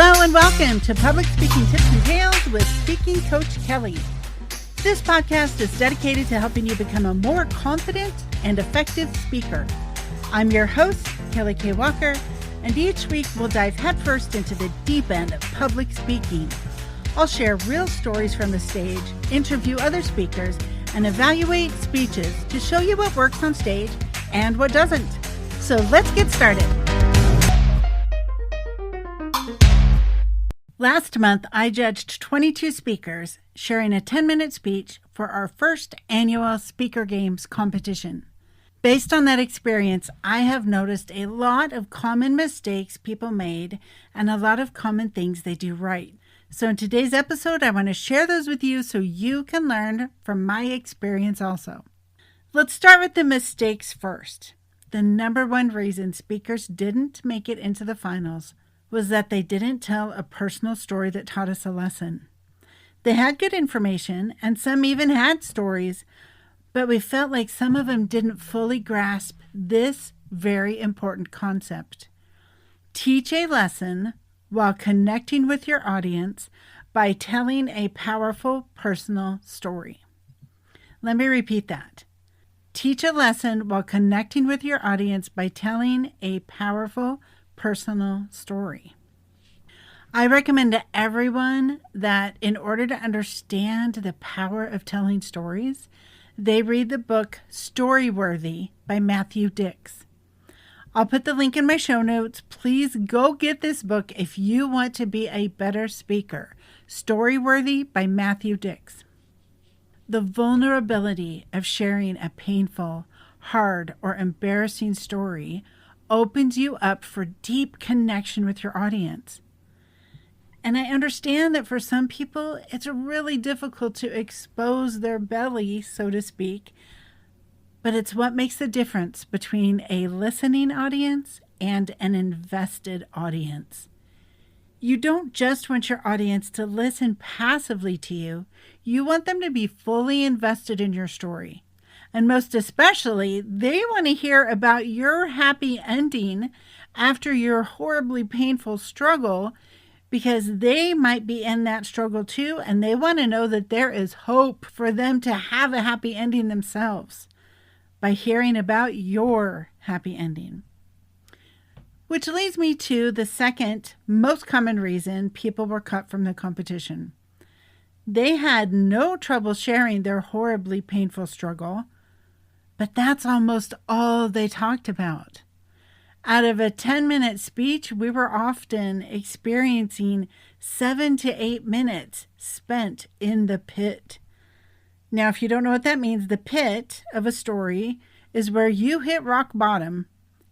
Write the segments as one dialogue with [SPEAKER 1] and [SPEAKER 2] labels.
[SPEAKER 1] Hello and welcome to Public Speaking Tips and Tales with Speaking Coach Kelly. This podcast is dedicated to helping you become a more confident and effective speaker. I'm your host, Kelly Kaye Walker, and each week we'll dive headfirst into the deep end of public speaking. I'll share real stories from the stage, interview other speakers, and evaluate speeches to show you what works on stage and what doesn't. So let's get started. Last month, I judged 22 speakers sharing a 10-minute speech for our first annual Speaker Games competition. Based on that experience, I have noticed a lot of common mistakes people made and a lot of common things they do right. So in today's episode, I want to share those with you so you can learn from my experience also. Let's start with the mistakes first. The number one reason speakers didn't make it into the finals was that they didn't tell a personal story that taught us a lesson. They had good information, and some even had stories, but we felt like some of them didn't fully grasp this very important concept. Teach a lesson while connecting with your audience by telling a powerful personal story. Let me repeat that. Teach a lesson while connecting with your audience by telling a powerful personal story. I recommend to everyone that in order to understand the power of telling stories, they read the book Storyworthy by Matthew Dix. I'll put the link in my show notes. Please go get this book if you want to be a better speaker. Storyworthy by Matthew Dix. The vulnerability of sharing a painful, hard, or embarrassing story opens you up for deep connection with your audience. And I understand that for some people, it's really difficult to expose their belly, so to speak, but it's what makes the difference between a listening audience and an invested audience. You don't just want your audience to listen passively to you, you want them to be fully invested in your story. And most especially, they want to hear about your happy ending after your horribly painful struggle, because they might be in that struggle too, and they want to know that there is hope for them to have a happy ending themselves by hearing about your happy ending. Which leads me to the second most common reason people were cut from the competition. They had no trouble sharing their horribly painful struggle, but that's almost all they talked about. Out of a 10-minute speech, we were often experiencing 7 to 8 minutes spent in the pit. Now, if you don't know what that means, the pit of a story is where you hit rock bottom.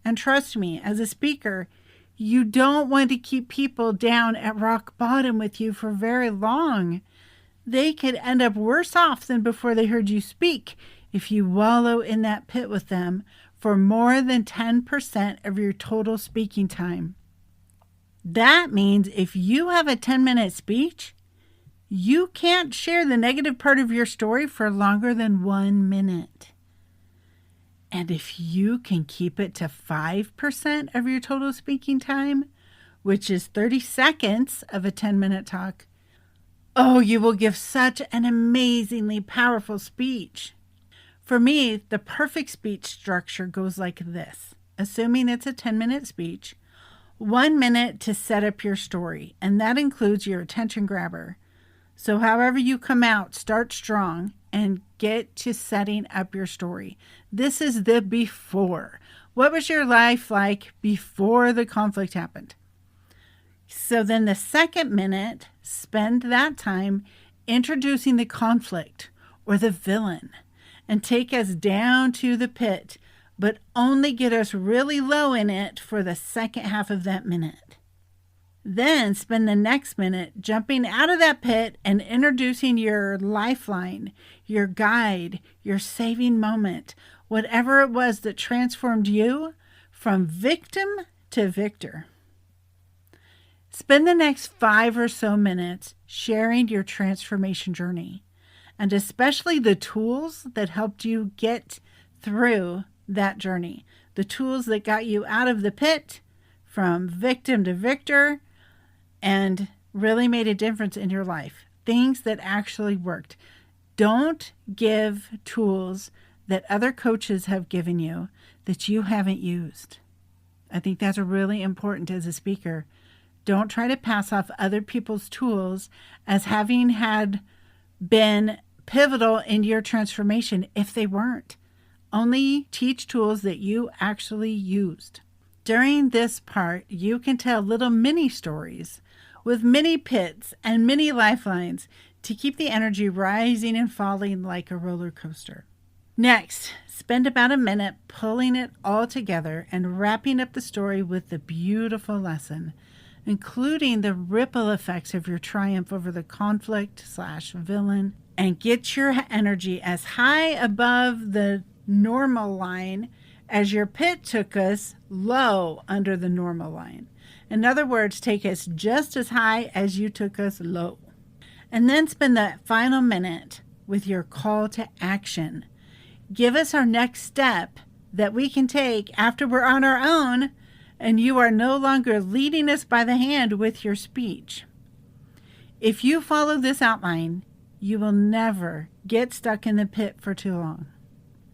[SPEAKER 1] And trust me, as a speaker, you don't want to keep people down at rock bottom with you for very long. They could end up worse off than before they heard you speak if you wallow in that pit with them for more than 10% of your total speaking time. That means if you have a 10-minute speech, you can't share the negative part of your story for longer than 1 minute. And if you can keep it to 5% of your total speaking time, which is 30 seconds of a 10-minute talk, oh, you will give such an amazingly powerful speech. For me, the perfect speech structure goes like this. Assuming it's a 10-minute speech, 1 minute to set up your story, and that includes your attention grabber. So however you come out, start strong and get to setting up your story. This is the before. What was your life like before the conflict happened? So then the second minute, spend that time introducing the conflict or the villain, and take us down to the pit, but only get us really low in it for the second half of that minute. Then spend the next minute jumping out of that pit and introducing your lifeline, your guide, your saving moment, whatever it was that transformed you from victim to victor. Spend the next 5 or so minutes sharing your transformation journey, and especially the tools that helped you get through that journey. The tools that got you out of the pit, from victim to victor, and really made a difference in your life. Things that actually worked. Don't give tools that other coaches have given you that you haven't used. I think that's really important as a speaker. Don't try to pass off other people's tools as having had been pivotal in your transformation if they weren't. Only teach tools that you actually used. During this part, you can tell little mini stories with mini pits and mini lifelines to keep the energy rising and falling like a roller coaster. Next, spend about a minute pulling it all together and wrapping up the story with the beautiful lesson, including the ripple effects of your triumph over the conflict/villain, and get your energy as high above the normal line as your pit took us low under the normal line. In other words, take us just as high as you took us low. And then spend that final minute with your call to action. Give us our next step that we can take after we're on our own and you are no longer leading us by the hand with your speech. If you follow this outline, you will never get stuck in the pit for too long.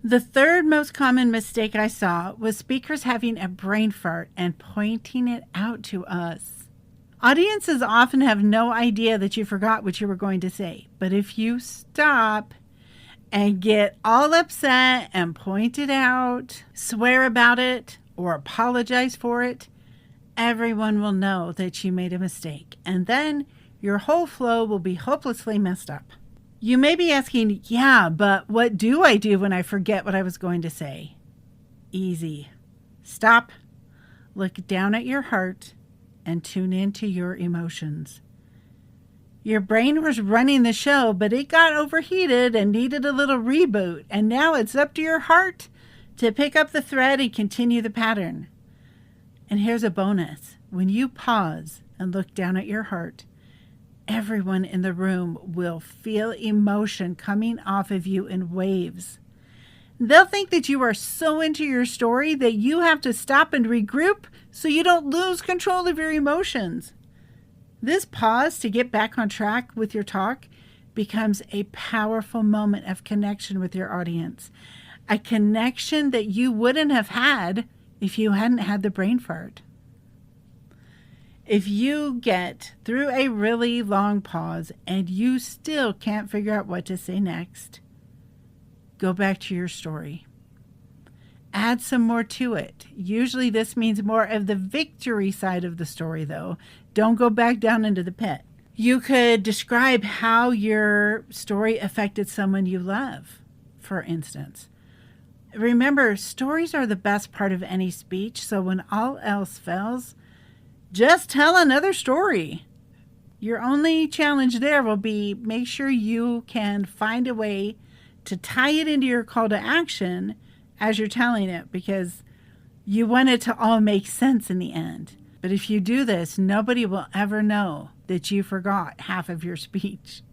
[SPEAKER 1] The third most common mistake I saw was speakers having a brain fart and pointing it out to us. Audiences often have no idea that you forgot what you were going to say, but if you stop and get all upset and point it out, swear about it, or apologize for it, everyone will know that you made a mistake, and then your whole flow will be hopelessly messed up. You may be asking, yeah, but what do I do when I forget what I was going to say? Easy. Stop, look down at your heart, and tune into your emotions. Your brain was running the show, but it got overheated and needed a little reboot, and now it's up to your heart to pick up the thread and continue the pattern. And here's a bonus. When you pause and look down at your heart, everyone in the room will feel emotion coming off of you in waves. They'll think that you are so into your story that you have to stop and regroup so you don't lose control of your emotions. This pause to get back on track with your talk becomes a powerful moment of connection with your audience, a connection that you wouldn't have had if you hadn't had the brain fart. If you get through a really long pause and you still can't figure out what to say next, go back to your story. Add some more to it. Usually this means more of the victory side of the story, though. Don't go back down into the pit. You could describe how your story affected someone you love, for instance. Remember, stories are the best part of any speech, so when all else fails, just tell another story. Your only challenge there will be make sure you can find a way to tie it into your call to action as you're telling it, because you want it to all make sense in the end. But if you do this, nobody will ever know that you forgot half of your speech.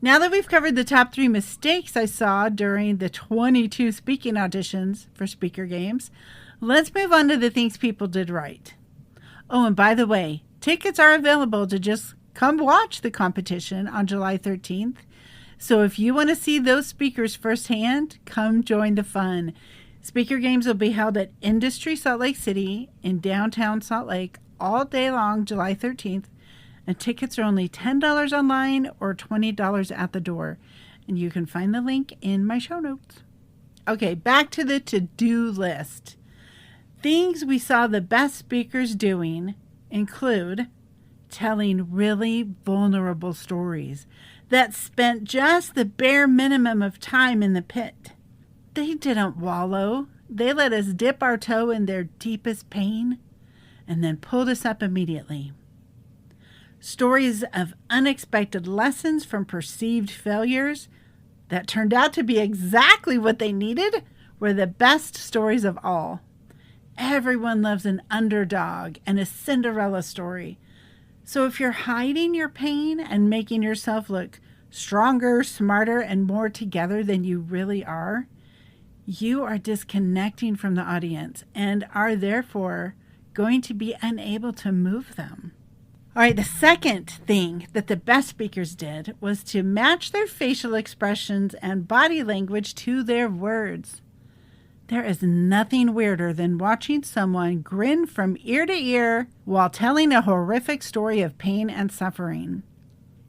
[SPEAKER 1] Now that we've covered the top 3 mistakes I saw during the 22 speaking auditions for Speaker Games, let's move on to the things people did right. Oh, and by the way, tickets are available to just come watch the competition on July 13th. So if you want to see those speakers firsthand, come join the fun. Speaker Games will be held at Industry Salt Lake City in downtown Salt Lake all day long, July 13th. And tickets are only $10 online or $20 at the door. And you can find the link in my show notes. Okay, back to the to-do list. Things we saw the best speakers doing include telling really vulnerable stories that spent just the bare minimum of time in the pit. They didn't wallow. They let us dip our toe in their deepest pain and then pulled us up immediately. Stories of unexpected lessons from perceived failures that turned out to be exactly what they needed were the best stories of all. Everyone loves an underdog and a Cinderella story. So if you're hiding your pain and making yourself look stronger, smarter, and more together than you really are, you are disconnecting from the audience and are therefore going to be unable to move them. All right, the second thing that the best speakers did was to match their facial expressions and body language to their words. There is nothing weirder than watching someone grin from ear to ear while telling a horrific story of pain and suffering.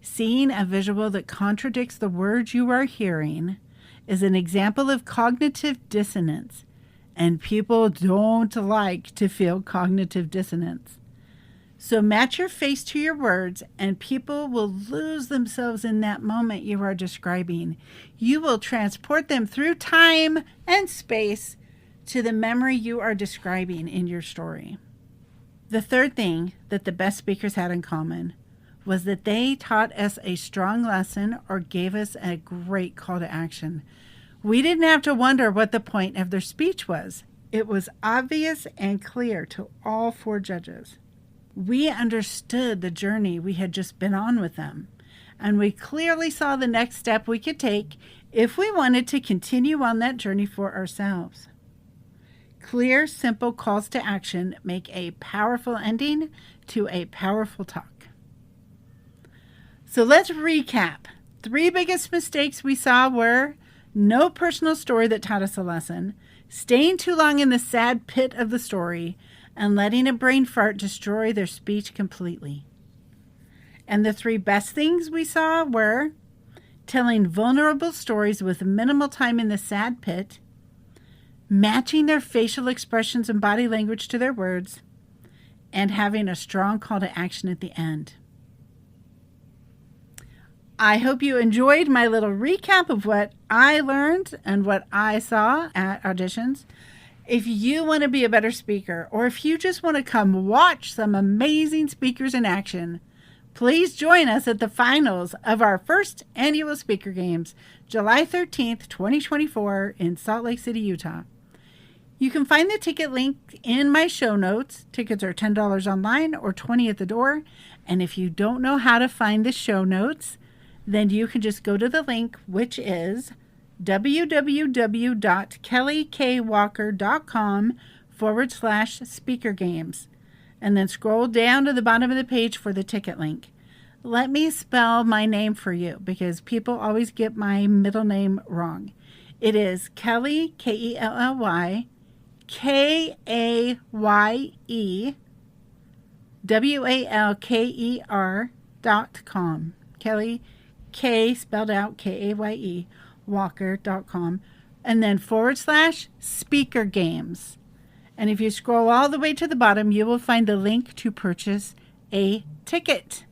[SPEAKER 1] Seeing a visual that contradicts the words you are hearing is an example of cognitive dissonance, and people don't like to feel cognitive dissonance. So match your face to your words, and people will lose themselves in that moment you are describing. You will transport them through time and space to the memory you are describing in your story. The third thing that the best speakers had in common was that they taught us a strong lesson or gave us a great call to action. We didn't have to wonder what the point of their speech was. It was obvious and clear to all four judges. We understood the journey we had just been on with them, and we clearly saw the next step we could take if we wanted to continue on that journey for ourselves. Clear, simple calls to action make a powerful ending to a powerful talk. So let's recap. 3 biggest mistakes we saw were no personal story that taught us a lesson, staying too long in the sad pit of the story, and letting a brain fart destroy their speech completely. And the 3 best things we saw were telling vulnerable stories with minimal time in the sad pit, matching their facial expressions and body language to their words, and having a strong call to action at the end. I hope you enjoyed my little recap of what I learned and what I saw at auditions. If you want to be a better speaker, or if you just want to come watch some amazing speakers in action, please join us at the finals of our first annual Speaker Games, July 13th, 2024 in Salt Lake City, Utah. You can find the ticket link in my show notes. Tickets are $10 online or $20 at the door. And if you don't know how to find the show notes, then you can just go to the link, which is www.kellykaywalker.com/speaker games, and then scroll down to the bottom of the page for the ticket link. Let me spell my name for you because people always get my middle name wrong. It is Kelly, Kelly, Kaye Walker.com. Kelly, K spelled out Kaye, Walker.com, and then /speaker games. And if you scroll all the way to the bottom, you will find the link to purchase a ticket.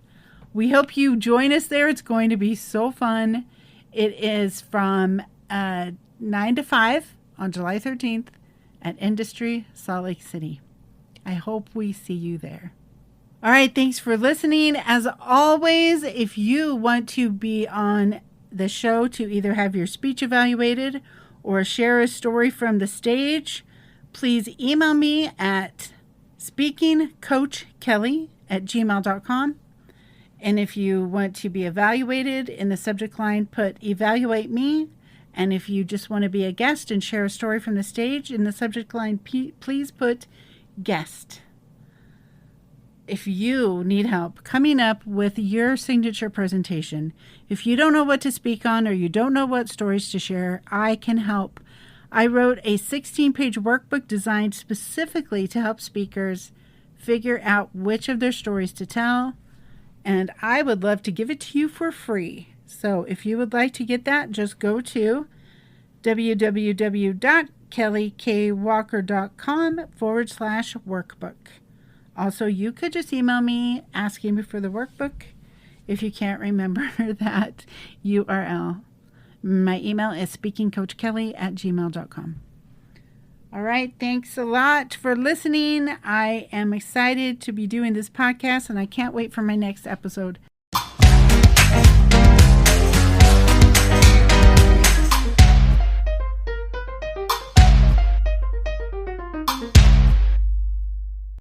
[SPEAKER 1] We hope you join us there. It's going to be so fun. It is from 9 to 5 on July 13th at Industry, Salt Lake City. I hope we see you there. All right, thanks for listening. As always, if you want to be on the show to either have your speech evaluated or share a story from the stage, please email me at speakingcoachkelly@gmail.com. And if you want to be evaluated, in the subject line, put evaluate me. And if you just want to be a guest and share a story from the stage, in the subject line, please put guest. If you need help coming up with your signature presentation, if you don't know what to speak on or you don't know what stories to share, I can help. I wrote a 16-page workbook designed specifically to help speakers figure out which of their stories to tell, and I would love to give it to you for free. So if you would like to get that, just go to www.kellykaywalker.com/workbook. Also, you could just email me asking me for the workbook if you can't remember that URL. My email is speakingcoachkelly@gmail.com. All right, thanks a lot for listening. I am excited to be doing this podcast, and I can't wait for my next episode.